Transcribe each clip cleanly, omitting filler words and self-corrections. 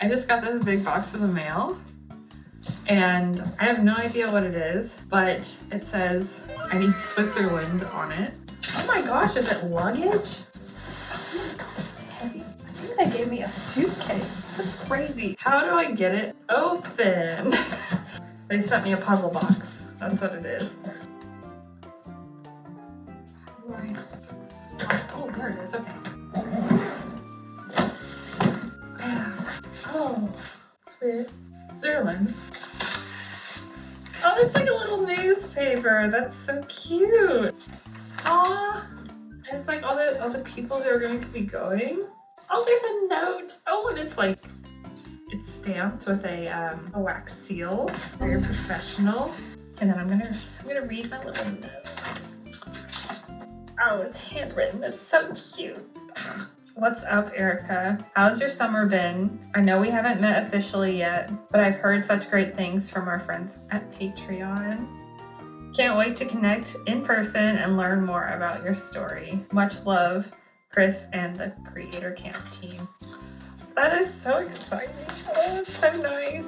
I just got this big box in the mail and I have no idea what it is, but it says I need Switzerland on it. Oh my gosh, is it luggage? Oh my god, it's heavy. I think they gave me a suitcase. That's crazy. How do I get it open? They sent me a puzzle box. That's what it is. Oh, there it is. Okay. Oh, Switzerland. Oh, it's like a little newspaper. That's so cute. Aw, and it's like all the people who are going to be going. Oh, there's a note. Oh, and it's stamped with a wax seal. Very professional. And then I'm gonna read my little note. Oh, it's handwritten. It's so cute. What's up, Erica? How's your summer been? I know we haven't met officially yet, but I've heard such great things from our friends at Patreon. Can't wait to connect in person and learn more about your story. Much love, Chris and the Creator Camp team. That is so exciting. Oh, it's so nice.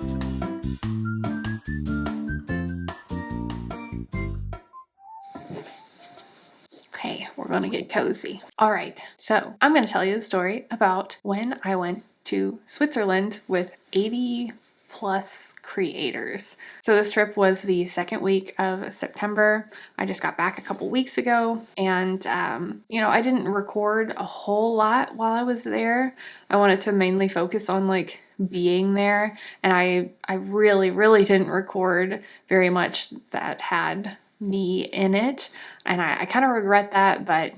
Okay, we're gonna get cozy. All right, so I'm gonna tell you the story about when I went to Switzerland with 80 plus creators. So this trip was the second week of September. I just got back a couple weeks ago, and I didn't record a whole lot while I was there. I wanted to mainly focus on like being there, and I really didn't record very much that had me in it, and I kind of regret that, but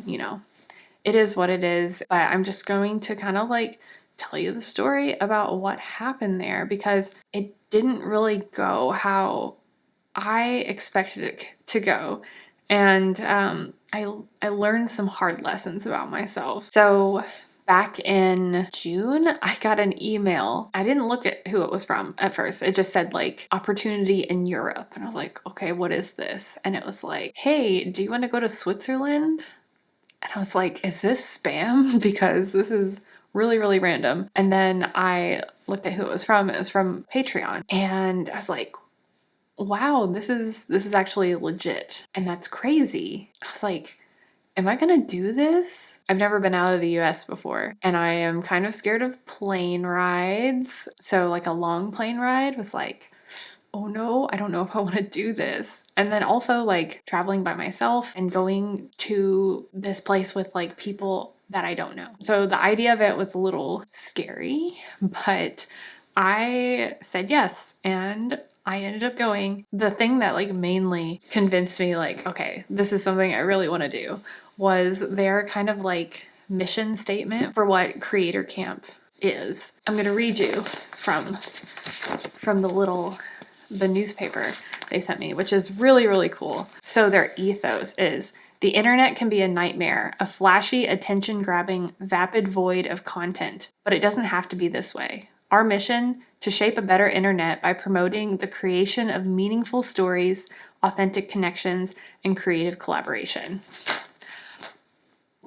it is what it is. But I'm just going to kind of like tell you the story about what happened there, because it didn't really go how I expected it to go, and I learned some hard lessons about myself. So back in June, I got an email. I didn't look at who it was from at first. It just said like opportunity in Europe. And I was like, okay, what is this? And it was like, hey, do you want to go to Switzerland? And I was like, is this spam? Because this is really random. And then I looked at who it was from. It was from Patreon. And I was like, wow, this is actually legit. And that's crazy. I was like, am I gonna do this? I've never been out of the US before, and I am kind of scared of plane rides. So like a long plane ride was like, oh no, I don't know if I want to do this. And then also like traveling by myself and going to this place with like people that I don't know. So the idea of it was a little scary, but I said yes, and I ended up going. The thing that like mainly convinced me like, okay, this is something I really want to do, was their kind of like mission statement for what Creator Camp is. I'm going to read you from the newspaper they sent me, which is really cool. So their ethos is: the internet can be a nightmare, a flashy, attention-grabbing, vapid void of content, but it doesn't have to be this way. Our mission: to shape a better internet by promoting the creation of meaningful stories, authentic connections, and creative collaboration.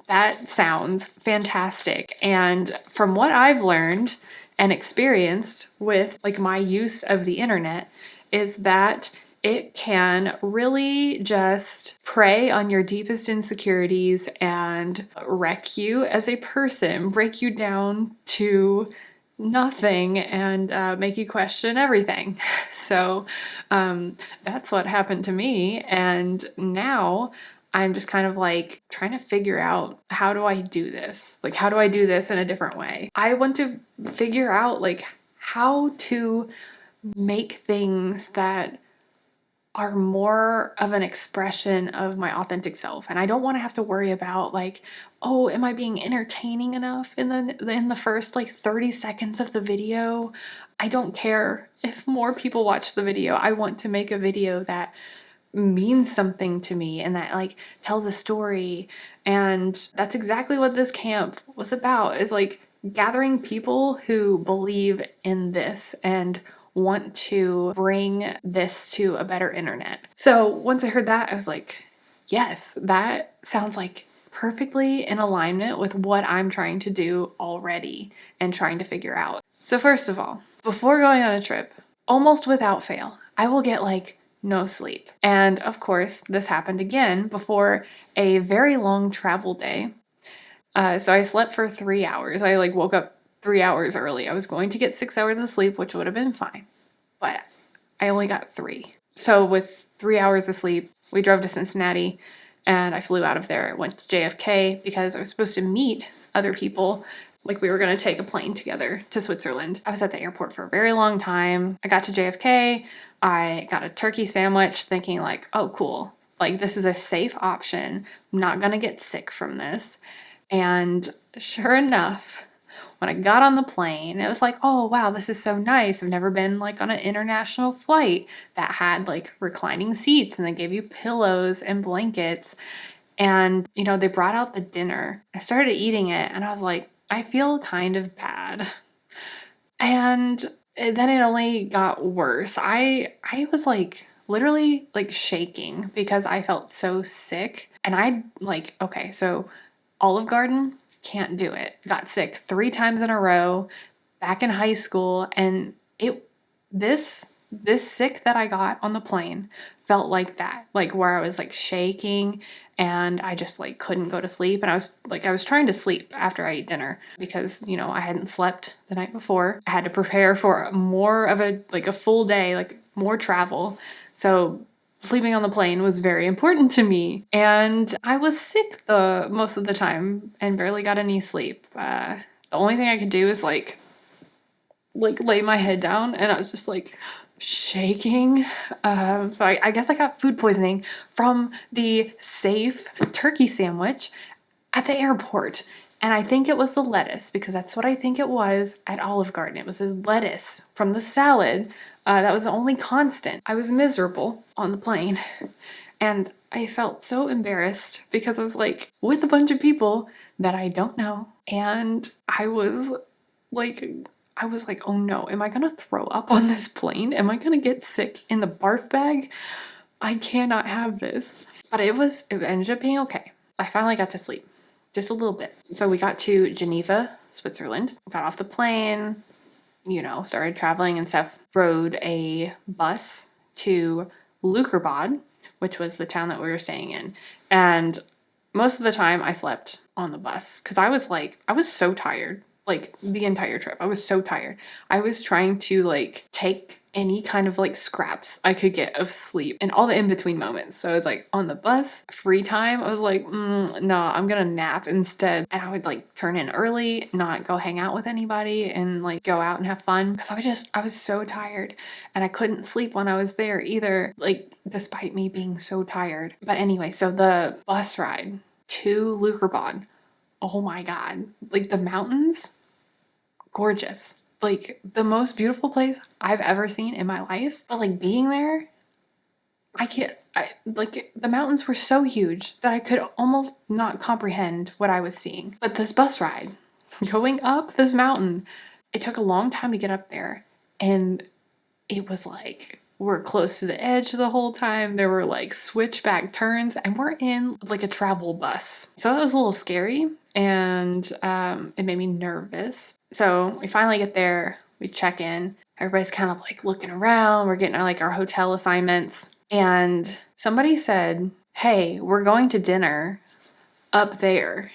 That sounds fantastic. And from what I've learned and experienced with like my use of the internet, is that it can really just prey on your deepest insecurities and wreck you as a person, break you down to nothing, and make you question everything. So that's what happened to me. And now I'm just kind of like trying to figure out, how do I do this? Like, how do I do this in a different way? I want to figure out like how to make things that are more of an expression of my authentic self. And I don't want to have to worry about like, oh, am I being entertaining enough in the first like 30 seconds of the video? I don't care if more people watch the video. I want to make a video that means something to me and that like tells a story. And that's exactly what this camp was about, is like gathering people who believe in this and want to bring this to a better internet. So once I heard that, I was like, yes, that sounds like perfectly in alignment with what I'm trying to do already and trying to figure out. So first of all, before going on a trip, almost without fail, I will get like no sleep. And of course, this happened again before a very long travel day. So I slept for 3 hours. I like woke up 3 hours early. I was going to get 6 hours of sleep, which would have been fine, but I only got 3. So with 3 hours of sleep, we drove to Cincinnati and I flew out of there. I went to JFK because I was supposed to meet other people. Like we were going to take a plane together to Switzerland. I was at the airport for a very long time. I got to JFK. I got a turkey sandwich thinking like, oh, cool. Like this is a safe option. I'm not going to get sick from this. And sure enough, when I got on the plane, it was like, oh, wow, this is so nice. I've never been like on an international flight that had like reclining seats and they gave you pillows and blankets. And, you know, they brought out the dinner. I started eating it and I was like, I feel kind of bad. And then it only got worse. I was like literally like shaking because I felt so sick. And I like, okay, so Olive Garden, can't do it. Got sick 3 times in a row back in high school. And this sick that I got on the plane felt like that, like where I was like shaking and I just like couldn't go to sleep. And I was trying to sleep after I ate dinner because, you know, I hadn't slept the night before. I had to prepare for more of a full day, like more travel. So sleeping on the plane was very important to me. And I was sick the most of the time and barely got any sleep. The only thing I could do is like lay my head down and I was just like shaking. So I guess I got food poisoning from the safe turkey sandwich at the airport. And I think it was the lettuce because that's what I think it was at Olive Garden. It was the lettuce from the salad. That was the only constant. I was miserable on the plane and I felt so embarrassed because I was like with a bunch of people that I don't know. And I was like, oh no, am I gonna throw up on this plane? Am I gonna get sick in the barf bag? I cannot have this. But it ended up being okay. I finally got to sleep, just a little bit. So we got to Geneva, Switzerland, got off the plane, you know, started traveling and stuff, rode a bus to Lukerbad, which was the town that we were staying in. And most of the time I slept on the bus because I was so tired. Like the entire trip. I was so tired. I was trying to like take any kind of like scraps I could get of sleep and all the in-between moments. So it's like on the bus, free time, I was like, no, I'm gonna nap instead. And I would like turn in early, not go hang out with anybody and like go out and have fun. Because I was so tired and I couldn't sleep when I was there either, like despite me being so tired. But anyway, so the bus ride to Lukerbad, oh my God, like the mountains, gorgeous. Like the most beautiful place I've ever seen in my life. But like being there, like the mountains were so huge that I could almost not comprehend what I was seeing. But this bus ride, going up this mountain, it took a long time to get up there. And it was like, we're close to the edge the whole time. There were like switchback turns and we're in like a travel bus. So it was a little scary and it made me nervous. So we finally get there, we check in, everybody's kind of like looking around, we're getting like our hotel assignments. And somebody said, hey, we're going to dinner up there.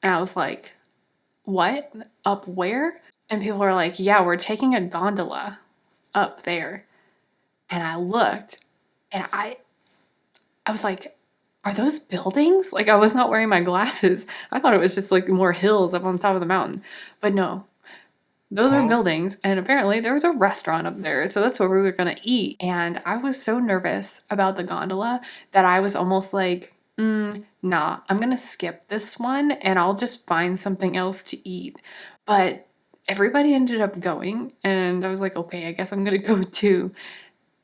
And I was like, what? Up where? And people are like, yeah, we're taking a gondola up there. And I looked and I was like, are those buildings? Like I was not wearing my glasses. I thought it was just like more hills up on top of the mountain. But no, those are buildings. And apparently there was a restaurant up there. So that's where we were going to eat. And I was so nervous about the gondola that I was almost like, nah, I'm going to skip this one and I'll just find something else to eat. But everybody ended up going and I was like, okay, I guess I'm going to go too.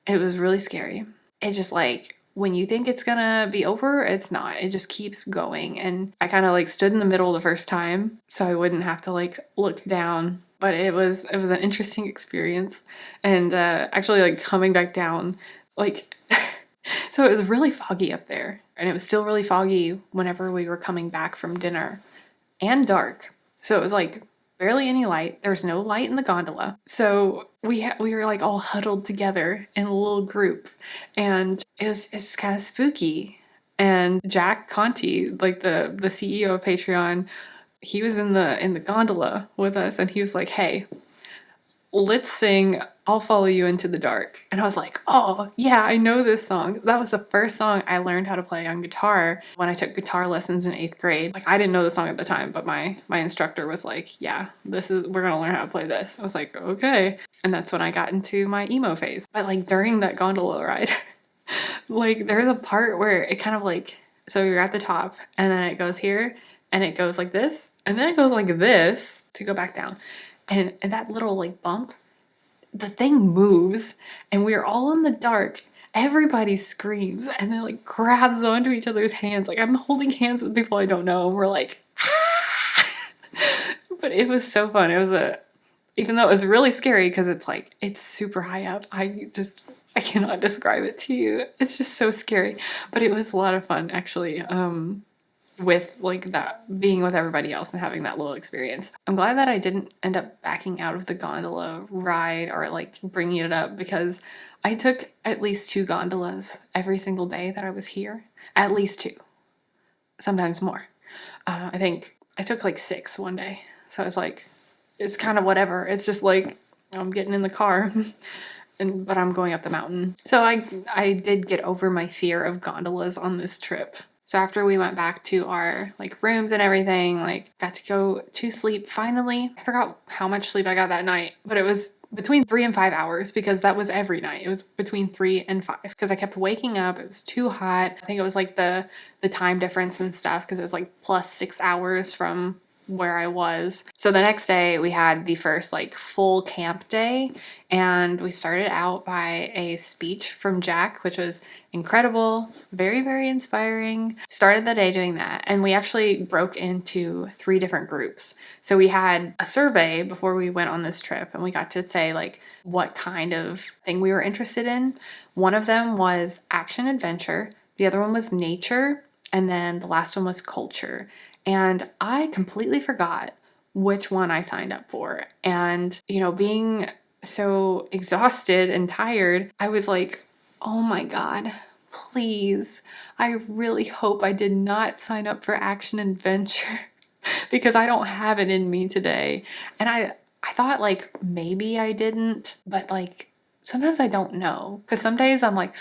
It was really scary. It's just like, when you think it's gonna be over, it's not. It just keeps going. And I kind of like stood in the middle the first time so I wouldn't have to like look down. But it was an interesting experience. And actually like coming back down, like, so it was really foggy up there. and it was still really foggy whenever we were coming back from dinner, and dark. So it was like barely any light. There was no light in the gondola. So we were like all huddled together in a little group, and it's kind of spooky. And Jack Conti, like the CEO of Patreon, he was in the gondola with us, and he was like, "Hey, let's sing I'll Follow You Into the Dark." And I was like, oh yeah, I know this song. That was the first song I learned how to play on guitar when I took guitar lessons in 8th grade. Like, I didn't know the song at the time, but my instructor was like, yeah, we're gonna learn how to play this. I was like, okay. And that's when I got into my emo phase. But like during that gondola ride, like there's a part where it kind of like, so you're at the top and then it goes here and it goes like this and then it goes like this to go back down. And that little like bump, the thing moves and we're all in the dark. Everybody screams and then like grabs onto each other's hands. Like I'm holding hands with people I don't know and we're like, ah! But it was so fun. It was even though it was really scary because it's like, it's super high up. I cannot describe it to you. It's just so scary. But it was a lot of fun actually. With like that, being with everybody else and having that little experience. I'm glad that I didn't end up backing out of the gondola ride or like bringing it up, because I took at least 2 gondolas every single day that I was here. At least 2, sometimes more. I think I took like 6 one day. So it's like, it's kind of whatever. It's just like, I'm getting in the car but I'm going up the mountain. So I did get over my fear of gondolas on this trip. So after we went back to our like rooms and everything, like got to go to sleep finally. I forgot how much sleep I got that night, but it was between 3 and 5 hours, because that was every night. It was between 3 and 5 because I kept waking up. It was too hot. I think it was like the time difference and stuff, because it was like plus 6 hours from where I was. So the next day we had the first like full camp day, and we started out by a speech from Jack, which was incredible, very, very inspiring. Started the day doing that, and we actually broke into 3 different groups. So we had a survey before we went on this trip, and we got to say like what kind of thing we were interested in. One of them was action adventure, the other one was nature, and then the last one was culture. And I completely forgot which one I signed up for. And, you know, being so exhausted and tired, I was like, oh my God, please. I really hope I did not sign up for action adventure because I don't have it in me today. And I thought like maybe I didn't, but like sometimes I don't know. Because some days I'm like,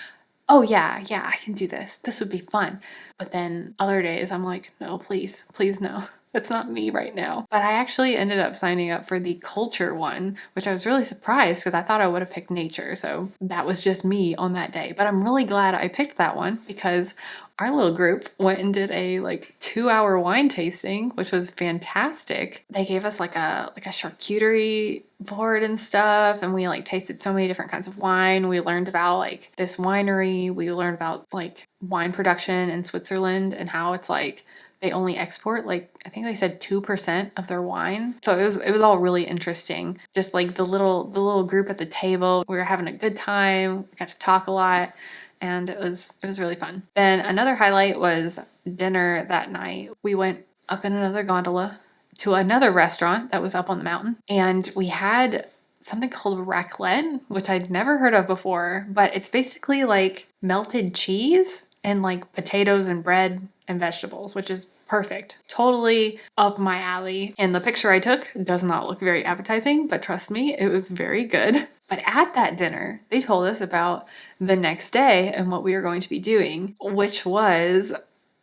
oh yeah, I can do this. This would be fun. But then other days I'm like, no, please, please no. That's not me right now. But I actually ended up signing up for the culture one, which I was really surprised because I thought I would have picked nature. So that was just me on that day. But I'm really glad I picked that one because our little group went and did a like 2-hour wine tasting, which was fantastic. They gave us like a charcuterie board and stuff, and we like tasted so many different kinds of wine. We learned about like this winery. We learned about like wine production in Switzerland and how it's like they only export like, I think they said 2% of their wine. So it was all really interesting. Just like the little group at the table, we were having a good time. We got to talk a lot. And it was really fun. Then another highlight was dinner that night. We went up in another gondola to another restaurant that was up on the mountain. And we had something called raclette, which I'd never heard of before. But it's basically like melted cheese and like potatoes and bread and vegetables, which is perfect. Totally up my alley. And the picture I took does not look very appetizing, but trust me, it was very good. But at that dinner, they told us about the next day and what we were going to be doing, which was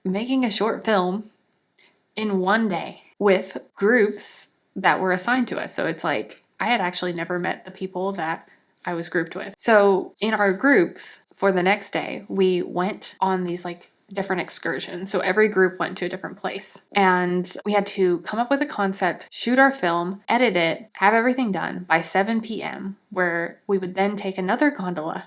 making a short film in one day with groups that were assigned to us. So it's like, I had actually never met the people that I was grouped with. So in our groups for the next day, we went on these like different excursions. So every group went to a different place, and we had to come up with a concept, shoot our film, edit it, have everything done by 7 p.m., where we would then take another gondola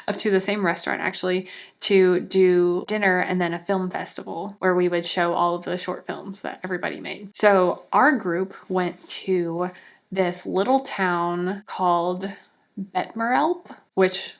up to the same restaurant actually to do dinner and then a film festival where we would show all of the short films that everybody made. So our group went to this little town called Betmerelp, which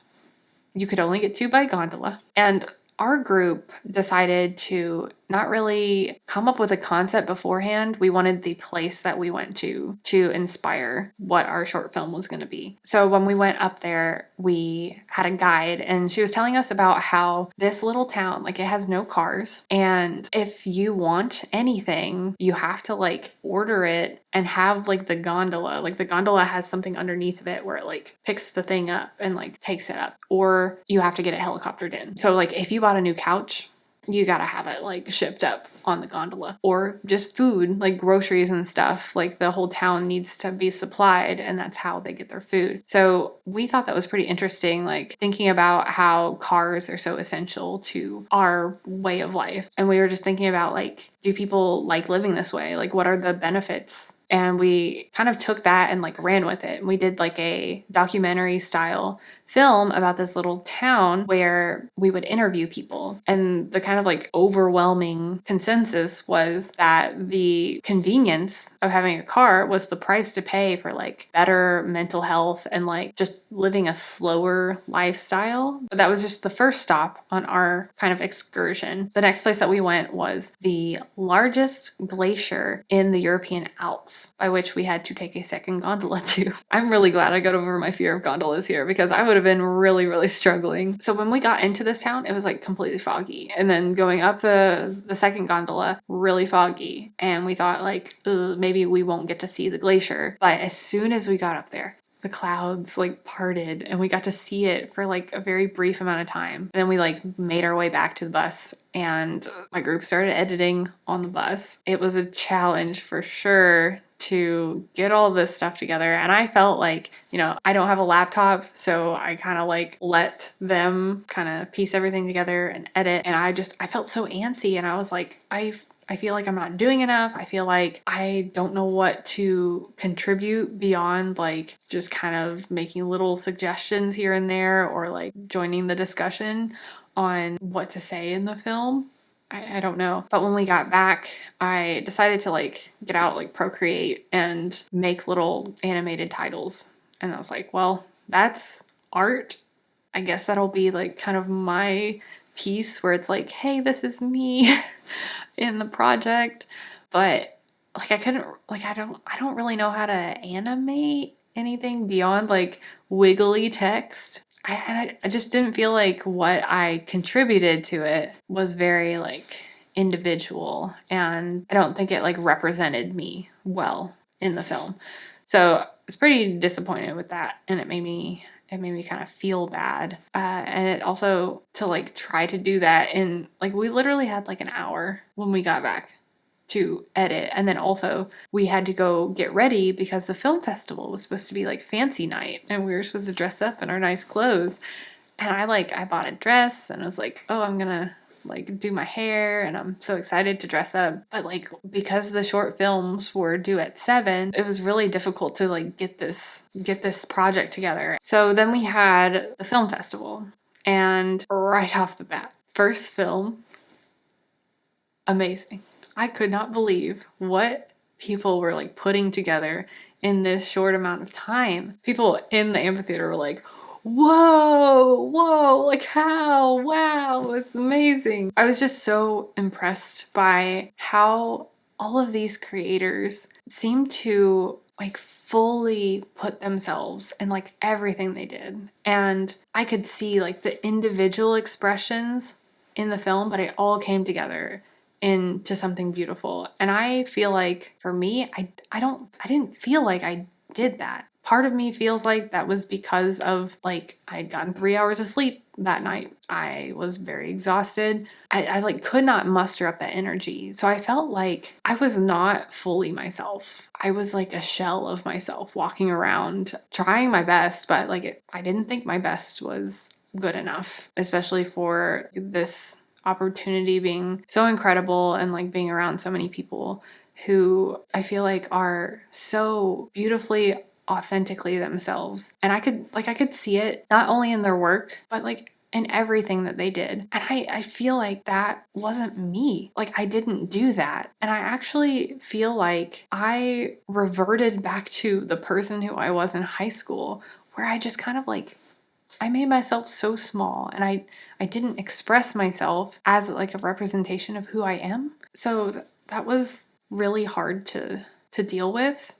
you could only get to by gondola. And our group decided to not really come up with a concept beforehand. We wanted the place that we went to inspire what our short film was going to be. So when we went up there, we had a guide and she was telling us about how this little town, like it has no cars. And if you want anything, you have to like order it and have like the gondola. Like the gondola has something underneath of it where it like picks the thing up and like takes it up. Or you have to get it helicoptered in. So like if you bought a new couch, you gotta have it like shipped up on the gondola. Or just food, like groceries and stuff. Like the whole town needs to be supplied and that's how they get their food. So we thought that was pretty interesting, like thinking about how cars are so essential to our way of life. And we were just thinking about like, do people like living this way? Like what are the benefits? And we kind of took that and like ran with it. And we did like a documentary style film about this little town where we would interview people. And the kind of like overwhelming consensus was that the convenience of having a car was the price to pay for like better mental health and like just living a slower lifestyle. But that was just the first stop on our kind of excursion. The next place that we went was the largest glacier in the European Alps, by which we had to take a second gondola to. I'm really glad I got over my fear of gondolas here because I would have been really, really struggling. So when we got into this town, it was like completely foggy. And then going up the second gondola, really foggy. And we thought like, maybe we won't get to see the glacier. But as soon as we got up there, the clouds like parted and we got to see it for like a very brief amount of time. And then we like made our way back to the bus and my group started editing on the bus. It was a challenge for sure to get all this stuff together. And I felt like, you know, I don't have a laptop, so I kind of like let them kind of piece everything together and edit. And I felt so antsy and I was like, I feel like I'm not doing enough. I feel like I don't know what to contribute beyond like just kind of making little suggestions here and there or like joining the discussion on what to say in the film. I don't know. But when we got back, I decided to like get out like Procreate and make little animated titles. And I was like, well, that's art. I guess that'll be like kind of my piece where it's like, hey, this is me in the project. But like I couldn't like I don't really know how to animate anything beyond like wiggly text. I just didn't feel like what I contributed to it was very like individual, and I don't think it like represented me well in the film. So I was pretty disappointed with that, and it made me kind of feel bad. And it also to like try to do that in like we literally had like an hour when we got back to edit, and then also we had to go get ready because the film festival was supposed to be like fancy night and we were supposed to dress up in our nice clothes. And I bought a dress and I was like, oh, I'm gonna like do my hair and I'm so excited to dress up. But like because the short films were due at 7, it was really difficult to like get this project together. So then we had the film festival, and right off the bat, first film, amazing. I could not believe what people were like putting together in this short amount of time. People in the amphitheater were like, whoa, like how? Wow, it's amazing. I was just so impressed by how all of these creators seem to like fully put themselves in like everything they did. And I could see like the individual expressions in the film, but it all came together into something beautiful. And I feel like for me, I didn't feel like I did that. Part of me feels like that was because of like I'd gotten 3 hours of sleep that night. I was very exhausted. I like could not muster up that energy. So I felt like I was not fully myself. I was like a shell of myself walking around trying my best, but like I didn't think my best was good enough, especially for this opportunity being so incredible and like being around so many people who I feel like are so beautifully authentically themselves. And I could see it not only in their work, but like in everything that they did. And I feel like that wasn't me. Like I didn't do that. And I actually feel like I reverted back to the person who I was in high school, where I just kind of like I made myself so small, and I didn't express myself as like a representation of who I am. So that was really hard to deal with.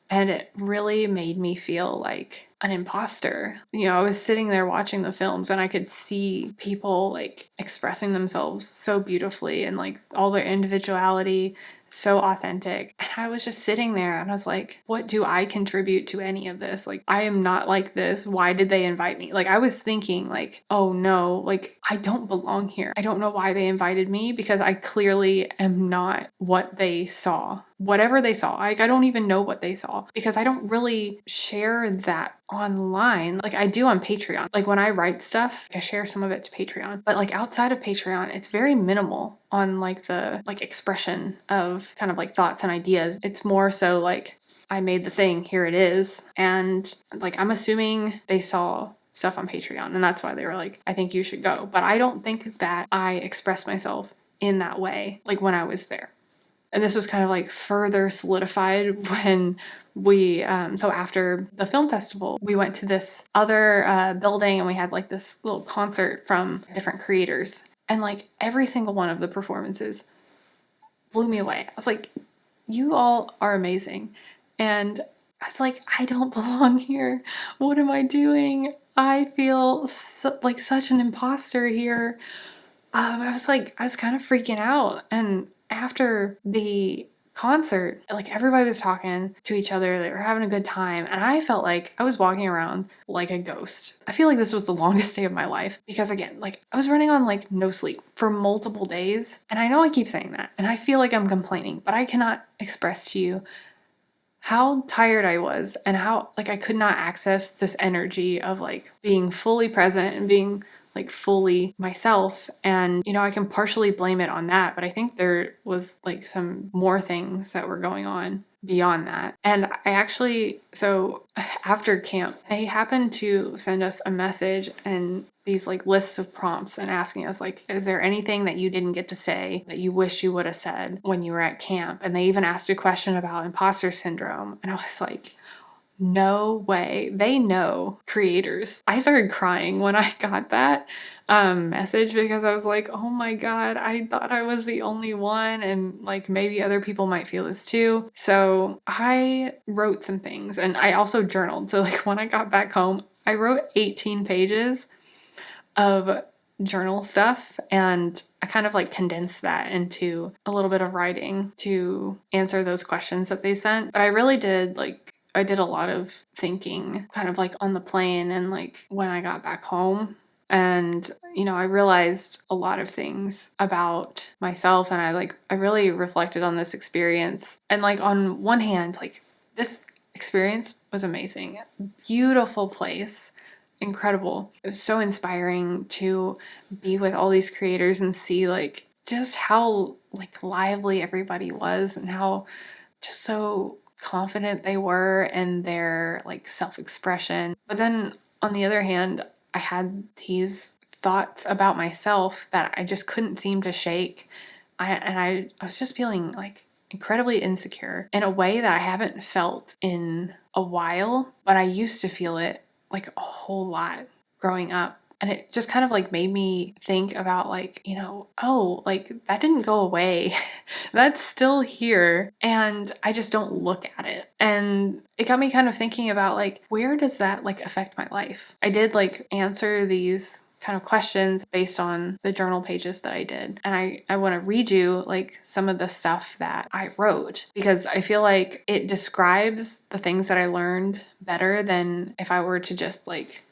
And it really made me feel like an imposter. You know, I was sitting there watching the films and I could see people like expressing themselves so beautifully and like all their individuality so authentic. And I was just sitting there and I was like, what do I contribute to any of this? Like, I am not like this. Why did they invite me? Like, I was thinking like, oh no, like I don't belong here. I don't know why they invited me because I clearly am not what they saw. Whatever they saw, like I don't even know what they saw because I don't really share that online like I do on Patreon. Like when I write stuff, I share some of it to Patreon. But like outside of Patreon, it's very minimal on like the like expression of kind of like thoughts and ideas. It's more so like I made the thing, here it is. And like I'm assuming they saw stuff on Patreon and that's why they were like, I think you should go. But I don't think that I expressed myself in that way like when I was there. And this was kind of like further solidified when we, so after the film festival, we went to this other building and we had like this little concert from different creators. And like every single one of the performances blew me away. I was like, you all are amazing. And I was like, I don't belong here. What am I doing? I feel like such an imposter here. I was kind of freaking out. And after the concert, like everybody was talking to each other, they were having a good time, and I felt like I was walking around like a ghost. I feel like this was the longest day of my life because again, like I was running on like no sleep for multiple days, and I know I keep saying that, and I feel like I'm complaining, but I cannot express to you how tired I was and how like I could not access this energy of like being fully present and being like fully myself. And you know, I can partially blame it on that, but I think there was like some more things that were going on beyond that. And I actually, so after camp, they happened to send us a message and these like lists of prompts and asking us like, is there anything that you didn't get to say that you wish you would have said when you were at camp? And they even asked a question about imposter syndrome. And I was like, no way. They know, creators. I started crying when I got that message because I was like, oh my God, I thought I was the only one and like maybe other people might feel this too. So I wrote some things and I also journaled. So like when I got back home, I wrote 18 pages of journal stuff and I kind of like condensed that into a little bit of writing to answer those questions that they sent. But I really did like I did a lot of thinking kind of like on the plane and like when I got back home. And, you know, I realized a lot of things about myself and I really reflected on this experience. And like on one hand, like this experience was amazing. Beautiful place. Incredible. It was so inspiring to be with all these creators and see like just how like lively everybody was and how just so confident they were in their like self-expression. But then on the other hand, I had these thoughts about myself that I just couldn't seem to shake. I was just feeling like incredibly insecure in a way that I haven't felt in a while, but I used to feel it like a whole lot growing up. And it just kind of like made me think about like, you know, oh, like that didn't go away. That's still here. And I just don't look at it. And it got me kind of thinking about like, where does that like affect my life? I did like answer these kind of questions based on the journal pages that I did. And I want to read you like some of the stuff that I wrote because I feel like it describes the things that I learned better than if I were to just like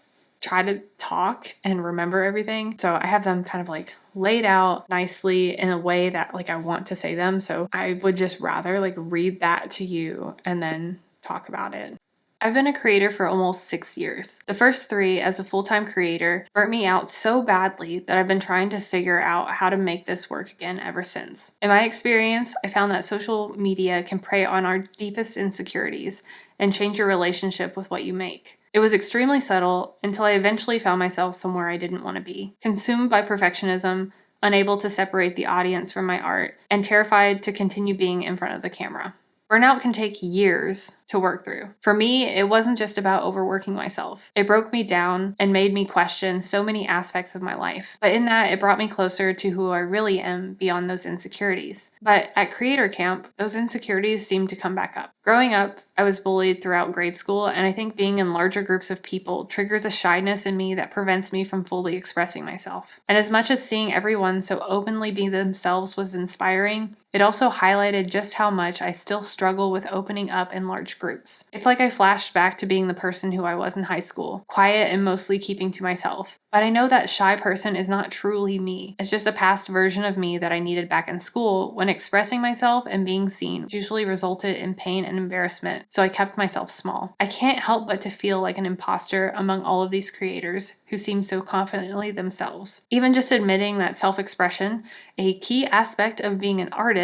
try to talk and remember everything. So I have them kind of like laid out nicely in a way that like I want to say them. So I would just rather like read that to you and then talk about it. I've been a creator for almost 6 years. The first 3 as a full-time creator burnt me out so badly that I've been trying to figure out how to make this work again ever since. In my experience, I found that social media can prey on our deepest insecurities and change your relationship with what you make. It was extremely subtle until I eventually found myself somewhere I didn't want to be. Consumed by perfectionism, unable to separate the audience from my art, and terrified to continue being in front of the camera. Burnout can take years to work through. For me, it wasn't just about overworking myself. It broke me down and made me question so many aspects of my life. But in that, it brought me closer to who I really am beyond those insecurities. But at Creator Camp, those insecurities seemed to come back up. Growing up, I was bullied throughout grade school, and I think being in larger groups of people triggers a shyness in me that prevents me from fully expressing myself. And as much as seeing everyone so openly be themselves was inspiring, it also highlighted just how much I still struggle with opening up in large groups. It's like I flashed back to being the person who I was in high school, quiet and mostly keeping to myself. But I know that shy person is not truly me. It's just a past version of me that I needed back in school when expressing myself and being seen usually resulted in pain and embarrassment, so I kept myself small. I can't help but to feel like an imposter among all of these creators who seem so confidently themselves. Even just admitting that self-expression, a key aspect of being an artist,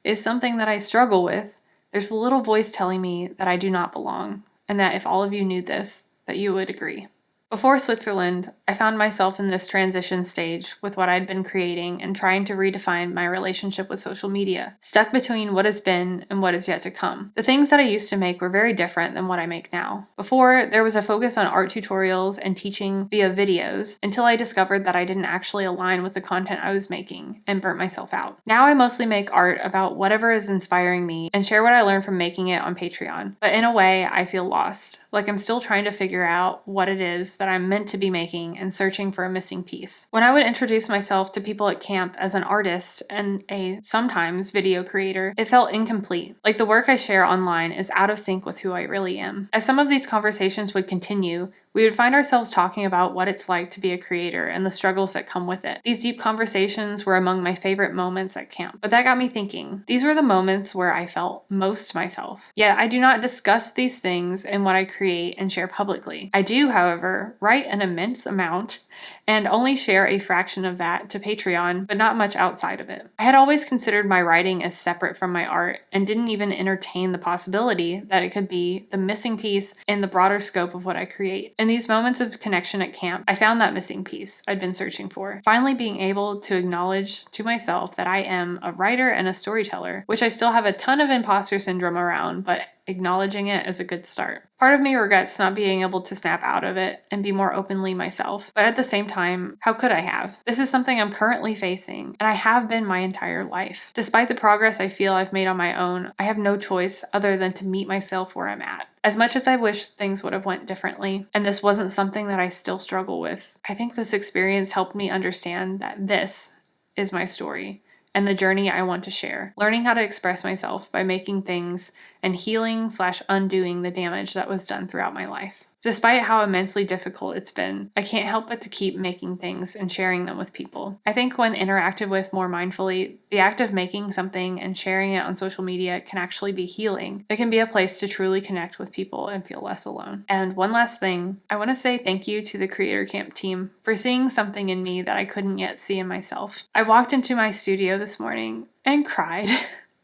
is something that I struggle with, there's a little voice telling me that I do not belong, and that if all of you knew this, that you would agree. Before Switzerland, I found myself in this transition stage with what I'd been creating and trying to redefine my relationship with social media, stuck between what has been and what is yet to come. The things that I used to make were very different than what I make now. Before, there was a focus on art tutorials and teaching via videos until I discovered that I didn't actually align with the content I was making and burnt myself out. Now I mostly make art about whatever is inspiring me and share what I learned from making it on Patreon. But in a way, I feel lost, like I'm still trying to figure out what it is that I'm meant to be making and searching for a missing piece. When I would introduce myself to people at camp as an artist and a sometimes video creator, it felt incomplete, like the work I share online is out of sync with who I really am. As some of these conversations would continue, we would find ourselves talking about what it's like to be a creator and the struggles that come with it. These deep conversations were among my favorite moments at camp, but that got me thinking. These were the moments where I felt most myself. Yet I do not discuss these things in what I create and share publicly. I do, however, write an immense amount and only share a fraction of that to Patreon, but not much outside of it. I had always considered my writing as separate from my art and didn't even entertain the possibility that it could be the missing piece in the broader scope of what I create. In these moments of connection at camp, I found that missing piece I'd been searching for. Finally being able to acknowledge to myself that I am a writer and a storyteller, which I still have a ton of imposter syndrome around, but acknowledging it is a good start. Part of me regrets not being able to snap out of it and be more openly myself, but at the same time, how could I have? This is something I'm currently facing, and I have been my entire life. Despite the progress I feel I've made on my own, I have no choice other than to meet myself where I'm at. As much as I wish things would have went differently, and this wasn't something that I still struggle with, I think this experience helped me understand that this is my story and the journey I want to share. Learning how to express myself by making things and healing/undoing the damage that was done throughout my life. Despite how immensely difficult it's been, I can't help but to keep making things and sharing them with people. I think when interacted with more mindfully, the act of making something and sharing it on social media can actually be healing. It can be a place to truly connect with people and feel less alone. And one last thing, I want to say thank you to the Creator Camp team for seeing something in me that I couldn't yet see in myself. I walked into my studio this morning and cried.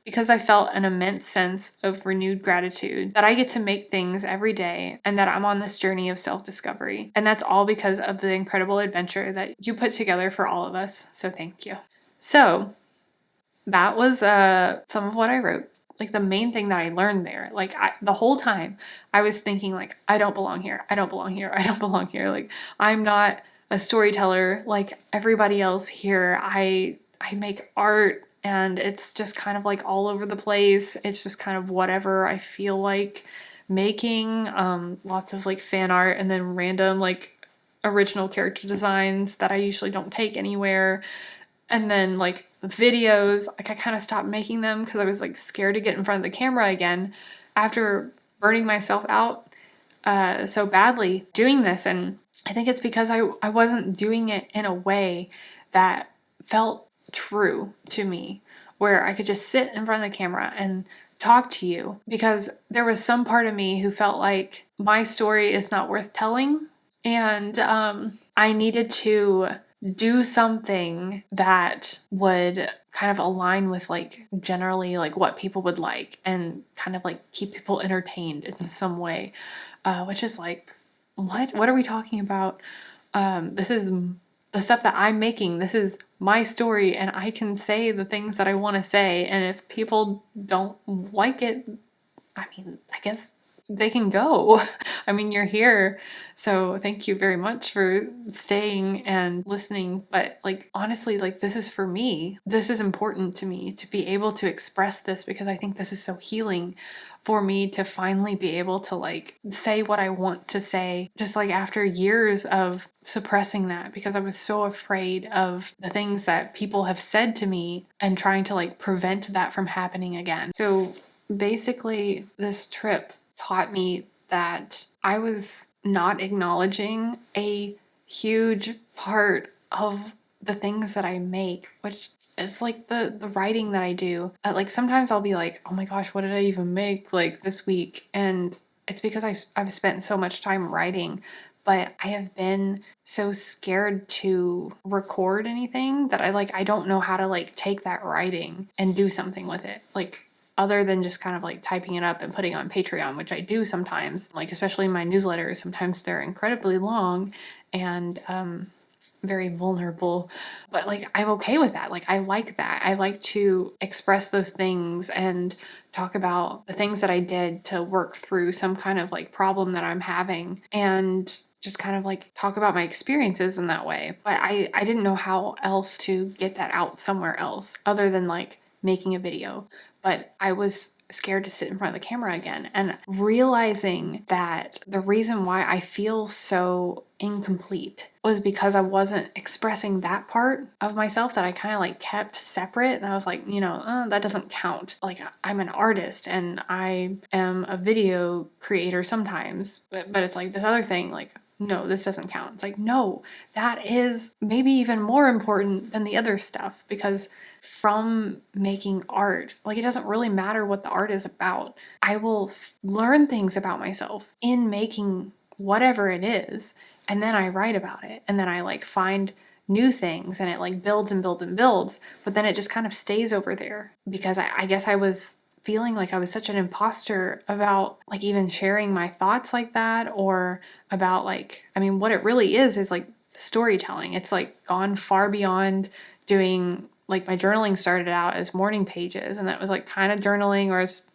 Because I felt an immense sense of renewed gratitude that I get to make things every day and that I'm on this journey of self-discovery. And that's all because of the incredible adventure that you put together for all of us. So thank you. So that was some of what I wrote. Like the main thing that I learned there, the whole time I was thinking like, I don't belong here. I don't belong here. I don't belong here. Like I'm not a storyteller like everybody else here. I make art. And it's just kind of like all over the place. It's just kind of whatever I feel like making. Lots of like fan art and then random like original character designs that I usually don't take anywhere. And then like the videos, like I kind of stopped making them because I was like scared to get in front of the camera again after burning myself out so badly doing this. And I think it's because I wasn't doing it in a way that felt true to me, where I could just sit in front of the camera and talk to you, because there was some part of me who felt like my story is not worth telling, and I needed to do something that would kind of align with like generally like what people would like and kind of like keep people entertained in some way, which is like, what are we talking about? This is the stuff that I'm making. This is my story and I can say the things that I want to say. And if people don't like it, I mean, I guess they can go. I mean, you're here. So thank you very much for staying and listening. But like, honestly, like this is for me. This is important to me to be able to express this because I think this is so healing for me to finally be able to like say what I want to say, just like after years of suppressing that because I was so afraid of the things that people have said to me and trying to like prevent that from happening again. So basically, this trip taught me that I was not acknowledging a huge part of the things that I make, which is like the writing that I do. Like sometimes I'll be like, oh my gosh, what did I even make like this week? And it's because I've spent so much time writing, but I have been so scared to record anything that I don't know how to like take that writing and do something with it. Like other than just kind of like typing it up and putting it on Patreon, which I do sometimes, like especially my newsletters, sometimes they're incredibly long and very vulnerable, but like I'm okay with that. Like I like that. I like to express those things and talk about the things that I did to work through some kind of like problem that I'm having and just kind of like talk about my experiences in that way. But I didn't know how else to get that out somewhere else other than like making a video. But I was scared to sit in front of the camera again and realizing that the reason why I feel so incomplete was because I wasn't expressing that part of myself that I kind of like kept separate. And I was like, that doesn't count. Like I'm an artist and I am a video creator sometimes, but it's like this other thing, like, no, this doesn't count. It's like, no, that is maybe even more important than the other stuff because from making art, like it doesn't really matter what the art is about. I will learn things about myself in making whatever it is, and then I write about it, and then I like find new things, and it like builds and builds and builds, but then it just kind of stays over there because I guess I was feeling like I was such an imposter about like even sharing my thoughts like that, or about like, I mean, what it really is like storytelling. It's like gone far beyond doing like my journaling started out as morning pages, and that was like kind of journaling or as,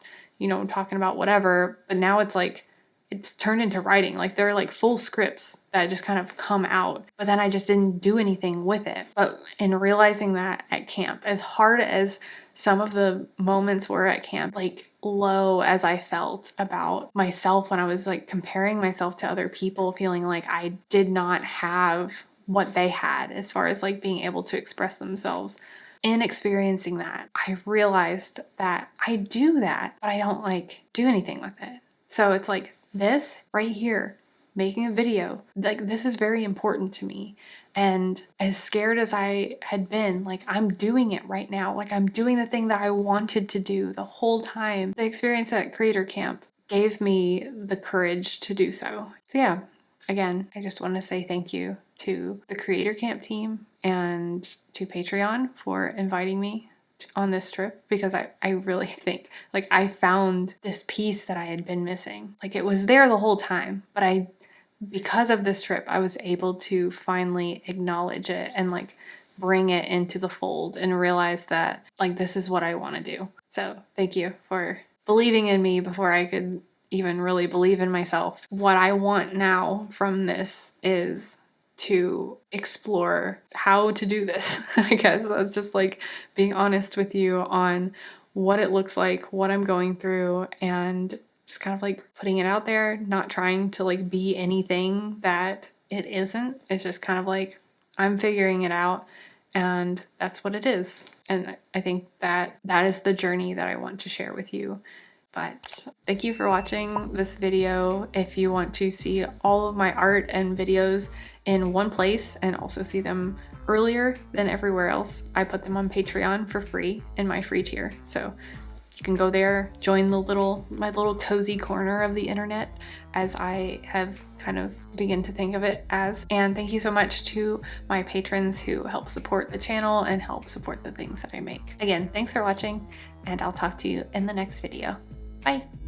talking about whatever. But now it's like, it's turned into writing. Like they're like full scripts that just kind of come out, but then I just didn't do anything with it. But in realizing that at camp, as hard as some of the moments were at camp, like low as I felt about myself when I was like comparing myself to other people, feeling like I did not have what they had as far as like being able to express themselves. In experiencing that, I realized that I do that, but I don't like do anything with it. So it's like this right here, making a video, like this is very important to me. And as scared as I had been, like I'm doing it right now. Like I'm doing the thing that I wanted to do the whole time. The experience at Creator Camp gave me the courage to do so. So yeah, again, I just want to say thank you to the Creator Camp team and to Patreon for inviting me on this trip, because I really think like I found this piece that I had been missing. Like it was there the whole time, but because of this trip, I was able to finally acknowledge it and like bring it into the fold and realize that like this is what I want to do. So thank you for believing in me before I could even really believe in myself. What I want now from this is to explore how to do this. I guess it's just like being honest with you on what it looks like, what I'm going through, and just kind of like putting it out there, not trying to like be anything that it isn't. It's just kind of like I'm figuring it out, and that's what it is. And I think that is the journey that I want to share with you. But thank you for watching this video. If you want to see all of my art and videos in one place and also see them earlier than everywhere else, I put them on Patreon for free in my free tier. So you can go there, join my little cozy corner of the internet, as I have kind of begun to think of it as. And thank you so much to my patrons who help support the channel and help support the things that I make. Again, thanks for watching, and I'll talk to you in the next video. Bye.